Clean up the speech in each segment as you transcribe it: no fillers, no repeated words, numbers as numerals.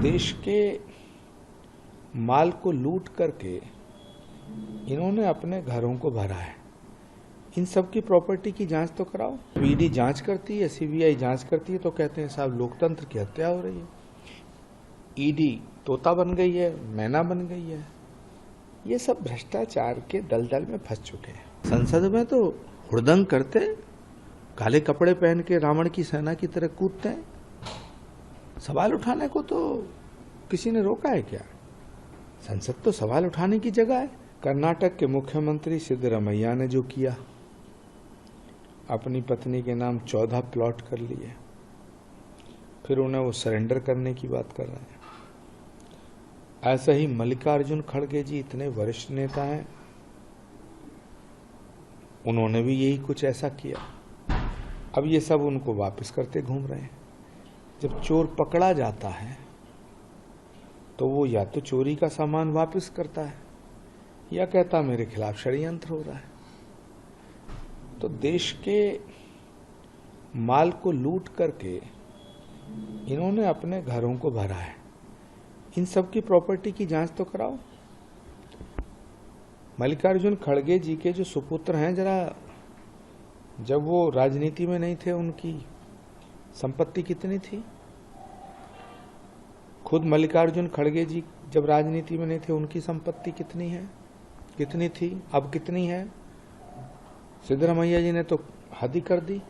देश के माल को लूट करके इन्होंने अपने घरों को भरा है। इन सब की प्रॉपर्टी की जांच तो कराओ। ईडी जांच करती है, सीबीआई जांच करती है तो कहते हैं साहब लोकतंत्र की हत्या हो रही है। ईडी तोता बन गई है, मैना बन गई है। ये सब भ्रष्टाचार के दलदल में फंस चुके हैं। संसद में तो हुड़दंग करते, काले कपड़े पहन के रावण की सेना की तरह कूदते हैं। सवाल उठाने को तो किसी ने रोका है क्या? संसद तो सवाल उठाने की जगह है। कर्नाटक के मुख्यमंत्री सिद्धरमैया ने जो किया, अपनी पत्नी के नाम 14 प्लॉट कर लिए, फिर उन्हें वो सरेंडर करने की बात कर रहे हैं। ऐसा ही मल्लिकार्जुन खड़गे जी इतने वरिष्ठ नेता हैं, उन्होंने भी यही कुछ ऐसा किया। अब ये सब उनको वापस करते घूम रहे हैं। जब चोर पकड़ा जाता है तो वो या तो चोरी का सामान वापस करता है या कहता मेरे खिलाफ षड्यंत्र हो रहा है। तो देश के माल को लूट करके इन्होंने अपने घरों को भरा है। इन सब की प्रॉपर्टी की जांच तो कराओ। मल्लिकार्जुन खड़गे जी के जो सुपुत्र हैं, जरा जब वो राजनीति में नहीं थे उनकी संपत्ति कितनी थी? खुद मल्लिकार्जुन खड़गे जी जब राजनीति में नहीं थे उनकी संपत्ति कितनी थी, अब कितनी है? सिद्धरमैया जी ने तो हद ही कर दी।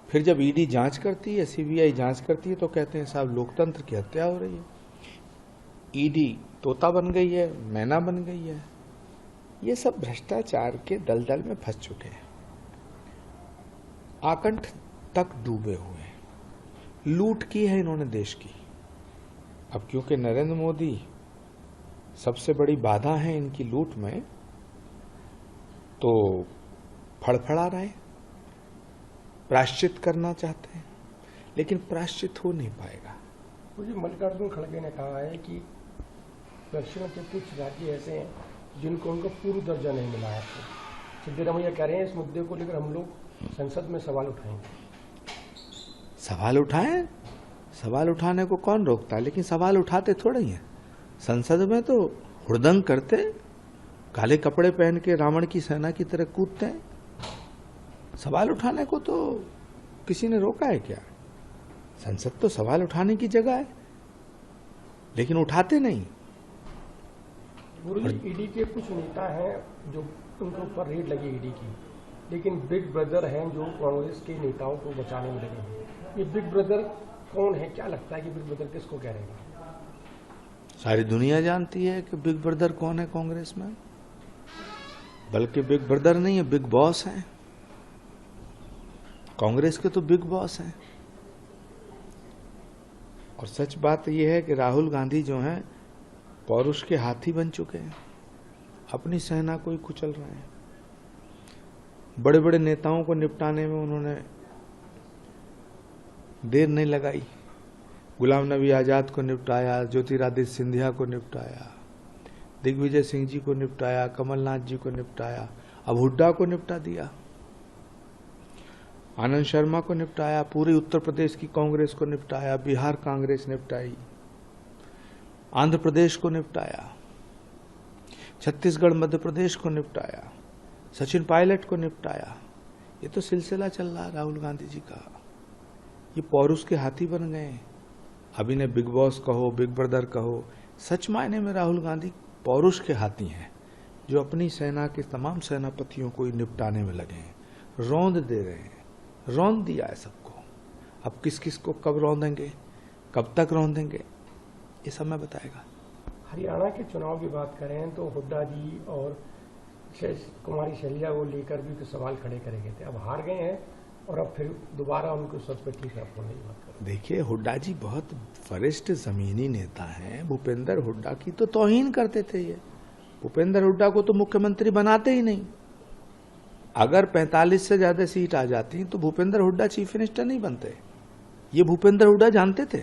फिर जब ईडी जांच करती है, सीबीआई जांच करती है तो कहते हैं साहब लोकतंत्र की हत्या हो रही है। ईडी तोता बन गई है, मैना बन गई है। ये सब भ्रष्टाचार के दलदल में फंस चुके हैं, आकंठ तक डूबे हुए हैं। लूट की है इन्होंने देश की। अब क्योंकि नरेंद्र मोदी सबसे बड़ी बाधा है इनकी लूट में, तो फड़फड़ा रहे, प्रायश्चित करना चाहते हैं, लेकिन प्रायश्चित हो नहीं पाएगा। मुझे मल्लिकार्जुन खड़गे ने कहा है कि दक्षिण के कुछ राज्य ऐसे हैं जिनको उनका पूर्व दर्जा नहीं मिला है। सिद्धरमैया कह रहे हैं इस मुद्दे को लेकर हम लोग संसद में सवाल उठाएंगे। सवाल उठाएं, सवाल उठाने को कौन रोकता है, लेकिन सवाल उठाते थोड़ा ही है। संसद में तो हुड़दंग करते, काले कपड़े पहन के रावण की सेना की तरह कूदते हैं। सवाल उठाने को तो किसी ने रोका है क्या? संसद तो सवाल उठाने की जगह है, लेकिन उठाते नहीं। ईडी के कुछ नेता हैं जो उनके ऊपर रेड लगी ईडी की, लेकिन बिग ब्रदर हैं जो कांग्रेस के नेताओं को बचाने में लगे हैं। ये बिग ब्रदर कौन है? क्या लगता है कि बिग ब्रदर किसको कह रहे हैं? सारी दुनिया जानती है कि बिग ब्रदर कौन है कांग्रेस में। बल्कि बिग ब्रदर नहीं है, बिग बॉस है। कांग्रेस के तो बिग बॉस हैं। और सच बात यह है कि राहुल गांधी जो हैं पौरुष के हाथी बन चुके हैं, अपनी सेना को ही कुचल रहे हैं। बड़े बड़े नेताओं को निपटाने में उन्होंने देर नहीं लगाई। गुलाम नबी आजाद को निपटाया, ज्योतिरादित्य सिंधिया को निपटाया, दिग्विजय सिंह जी को निपटाया, कमलनाथ जी को निपटाया, अब हुड्डा को निपटा दिया, आनंद शर्मा को निपटाया, पूरी उत्तर प्रदेश की कांग्रेस को निपटाया, बिहार कांग्रेस निपटाई, आंध्र प्रदेश को निपटाया, छत्तीसगढ़ मध्य प्रदेश को निपटाया, सचिन पायलट को निपटाया। ये तो सिलसिला चल रहा है राहुल गांधी जी का। ये पौरुष के हाथी बन गए। अब इन्हें बिग बॉस कहो, बिग ब्रदर कहो, सच मायने में राहुल गांधी पौरुष के हाथी हैं, जो अपनी सेना के तमाम सेनापतियों को निपटाने में लगे हैं। रौंद दे रहे हैं, रौंद दिया है सबको। अब किस किस को कब रौंदेंगे, कब तक रौंदेंगे, ये समय बताएगा। हरियाणा के चुनाव की बात करें तो हुड्डा जी और कुमारी शैलजा को लेकर भी तो सवाल खड़े करे गए थे। अब हार गए हैं और अब फिर दोबारा उनको सच पे ठीक है बोलने की बात करें। देखिए, हुड्डा जी बहुत वरिष्ठ जमीनी नेता हैं। भूपेंद्र हुड्डा की तो तौहीन करते थे ये। भूपेंद्र हुड्डा को तो मुख्यमंत्री बनाते ही नहीं। अगर 45 से ज्यादा सीट आ जाती तो भूपेंद्र हुड्डा चीफ मिनिस्टर नहीं बनते। ये भूपेंद्र हुड्डा जानते थे।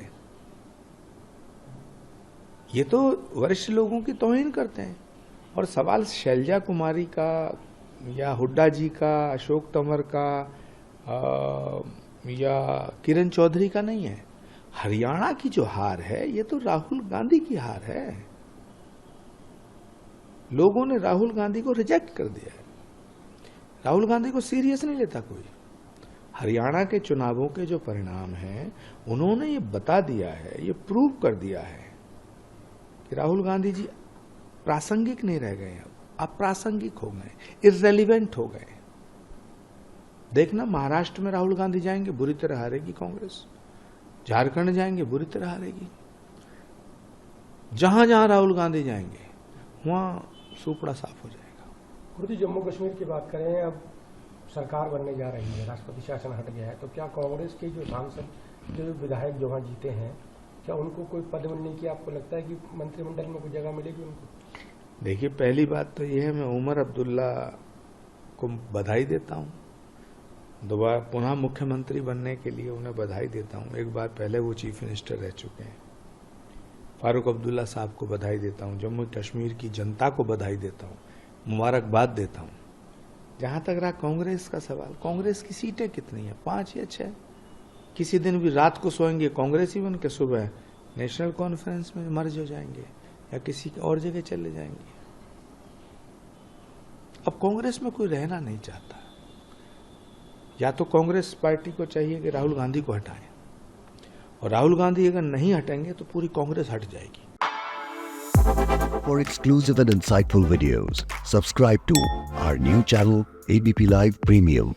ये तो वरिष्ठ लोगों की तौहीन करते हैं। और सवाल शैलजा कुमारी का या हुड्डा जी का, अशोक तंवर का या किरण चौधरी का नहीं है। हरियाणा की जो हार है ये तो राहुल गांधी की हार है। लोगों ने राहुल गांधी को रिजेक्ट कर दिया है। राहुल गांधी को सीरियस नहीं लेता कोई। हरियाणा के चुनावों के जो परिणाम हैं उन्होंने ये बता दिया है, ये प्रूव कर दिया है कि राहुल गांधी जी प्रासंगिक नहीं रह गए, अब अप्रासंगिक हो गए, इर्रेलीवेंट हो गए। देखना, महाराष्ट्र में राहुल गांधी जाएंगे, बुरी तरह हारेगी कांग्रेस। झारखंड जाएंगे, बुरी तरह हारेगी। जहां जहां राहुल गांधी जाएंगे वहां सुपड़ा साफ हो जाएगा। गुरुजी, जम्मू कश्मीर की बात करें, अब सरकार बनने जा रही है, राष्ट्रपति शासन हट गया है, तो क्या कांग्रेस के जो सांसद, जो विधायक जो वहाँ जीते हैं, क्या उनको कोई पद मिलने की आपको लगता है कि मंत्रिमंडल में कोई जगह मिलेगी उनको? देखिए, पहली बात तो यह है, मैं उमर अब्दुल्ला को बधाई देता हूं। दोबारा पुनः मुख्यमंत्री बनने के लिए उन्हें बधाई देता हूं। एक बार पहले वो चीफ मिनिस्टर रह चुके हैं। फारूक अब्दुल्ला साहब को बधाई देता हूं। जम्मू कश्मीर की जनता को बधाई देता हूं, मुबारकबाद देता हूं। जहां तक रहा कांग्रेस का सवाल, कांग्रेस की सीटें कितनी है? 5 या 6। किसी दिन भी रात को सोएंगे कांग्रेस ही बन के, सुबह नेशनल कॉन्फ्रेंस में मर्ज हो जाएंगे या किसी और जगह चले जाएंगे। अब कांग्रेस में कोई रहना नहीं चाहता। या तो कांग्रेस पार्टी को चाहिए कि राहुल गांधी को हटाएं, और राहुल गांधी अगर नहीं हटेंगे तो पूरी कांग्रेस हट जाएगी। For exclusive and insightful videos, subscribe to our new channel ABP Live Premium.